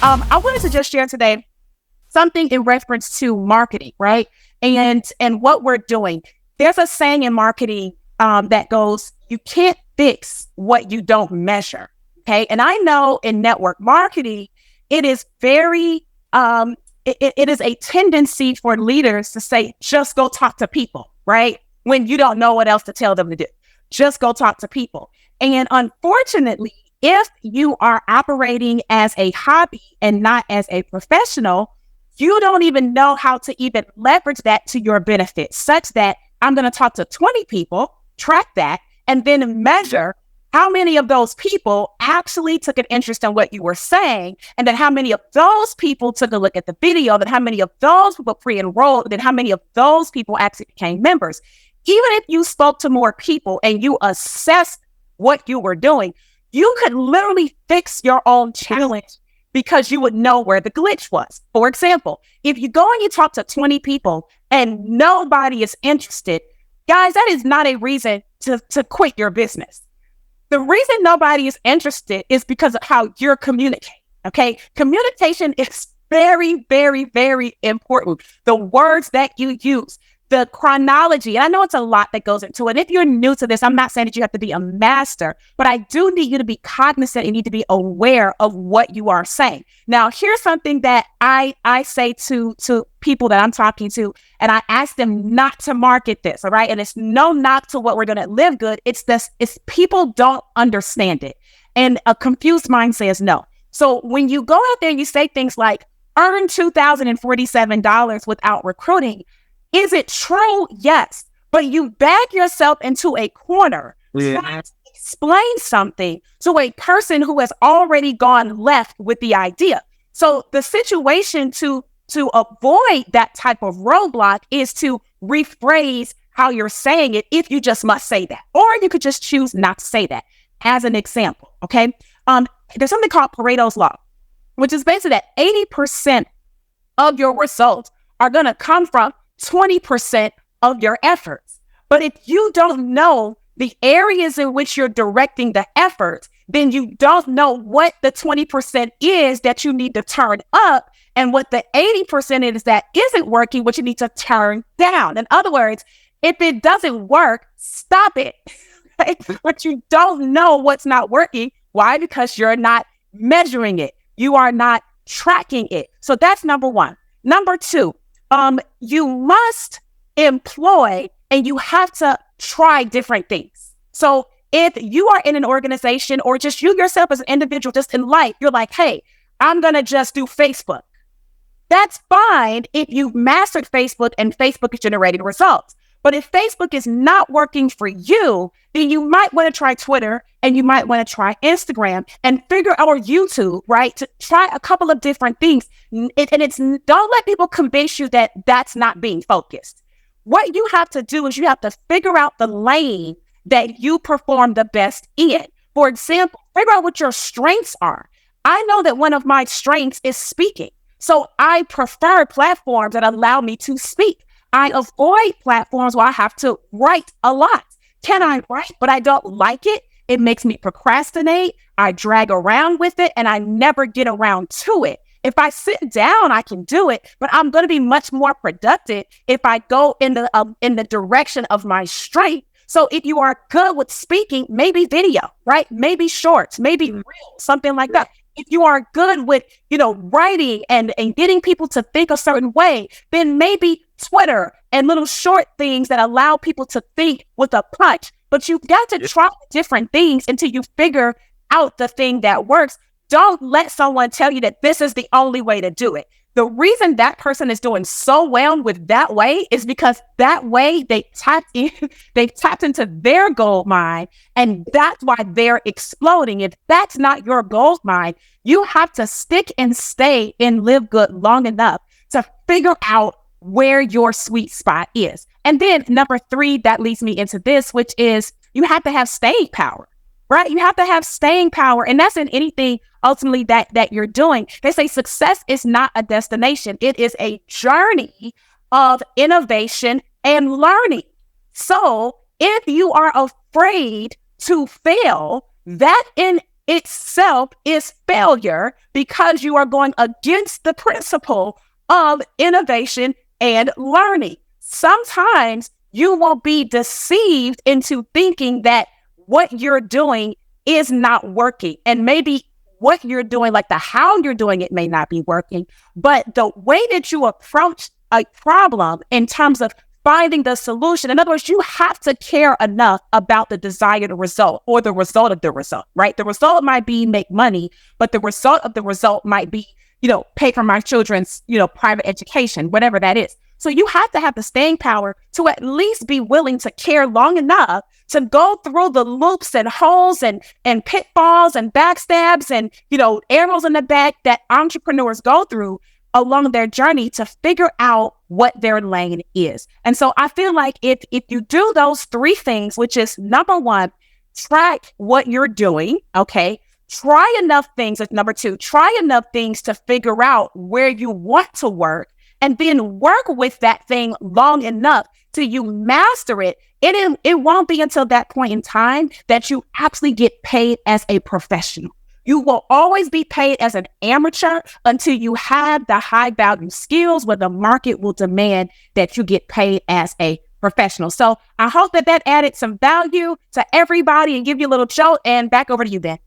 I wanted to just share today something in reference to marketing, right? And what we're doing. There's a saying in marketing that goes, you can't fix what you don't measure. Okay. And I know in network marketing, it is very, it is a tendency for leaders to say, just go talk to people, right? When you don't know what else to tell them to do, just go talk to people. And unfortunately, if you are operating as a hobby and not as a professional, you don't even know how to even leverage that to your benefit, such that I'm going to talk to 20 people, track that, and then measure how many of those people actually took an interest in what you were saying, and then how many of those people took a look at the video, then how many of those people pre-enrolled, then how many of those people actually became members. Even if you spoke to more people and you assessed what you were doing, you could literally fix your own challenge because you would know where the glitch was. For example, if you go and you talk to 20 people and nobody is interested, guys, that is not a reason to quit your business. The reason nobody is interested is because of how you're communicating, okay? Communication is very, very, very important. The words that you use, the chronology, and I know it's a lot that goes into it. If you're new to this, I'm not saying that you have to be a master, but I do need you to be cognizant and need to be aware of what you are saying. Now, here's something that I say to people that I'm talking to, and I ask them not to market this, all right? And it's no knock to what we're going to live good. It's people don't understand it. And a confused mind says no. So when you go out there and you say things like, earn $2,047 without recruiting, is it true? Yes. But you back yourself into a corner trying to explain something to a person who has already gone left with the idea. So the situation to avoid that type of roadblock is to rephrase how you're saying it, if you just must say that. Or you could just choose not to say that. As an example, okay? There's something called Pareto's Law, which is basically that 80% of your results are going to come from 20% of your efforts. But if you don't know the areas in which you're directing the efforts, then you don't know what the 20% is that you need to turn up and what the 80% is that isn't working, what you need to turn down. In other words, if it doesn't work, stop it. Right? But you don't know what's not working. Why? Because you're not measuring it. You are not tracking it. So that's number one. Number two, you must employ and you have to try different things. So if you are in an organization or just you yourself as an individual, just in life, you're like, hey, I'm going to just do Facebook. That's fine if you've mastered Facebook and Facebook is generating results. But if Facebook is not working for you, then you might want to try Twitter and you might want to try Instagram and figure out, or YouTube, right? To try a couple of different things. Don't let people convince you that that's not being focused. What you have to do is you have to figure out the lane that you perform the best in. For example, figure out what your strengths are. I know that one of my strengths is speaking. So I prefer platforms that allow me to speak. I avoid platforms where I have to write a lot. Can I write, but I don't like it? It makes me procrastinate. I drag around with it and I never get around to it. If I sit down, I can do it, but I'm going to be much more productive if I go in the direction of my strength. So if you are good with speaking, maybe video, right? Maybe shorts, maybe reels, something like that. If you are good with, writing and getting people to think a certain way, then maybe Twitter and little short things that allow people to think with a punch. But you've got to try different things until you figure out the thing that works. Don't let someone tell you that this is the only way to do it. The reason that person is doing so well with that way is because that way they've tapped into their gold mine, and that's why they're exploding. If that's not your gold mine, you have to stick and stay and live good long enough to figure out where your sweet spot is. And then number three, that leads me into this, which is you have to have staying power. Right? You have to have staying power. And that's in anything ultimately that you're doing. They say success is not a destination. It is a journey of innovation and learning. So if you are afraid to fail, that in itself is failure because you are going against the principle of innovation and learning. Sometimes you will be deceived into thinking that what you're doing is not working. And maybe what you're doing, like the how you're doing it may not be working, but the way that you approach a problem in terms of finding the solution. In other words, you have to care enough about the desired result or the result of the result, right? The result might be make money, but the result of the result might be, pay for my children's, private education, whatever that is. So you have to have the staying power to at least be willing to care long enough to go through the loops and holes and pitfalls and backstabs and, arrows in the back that entrepreneurs go through along their journey to figure out what their lane is. And so I feel like if you do those three things, which is number one, track what you're doing, okay? Try enough things. Number two, try enough things to figure out where you want to work, and then work with that thing long enough till you master it. It won't be until that point in time that you actually get paid as a professional. You will always be paid as an amateur until you have the high value skills where the market will demand that you get paid as a professional. So I hope that added some value to everybody and give you a little jolt, and back over to you, Ben.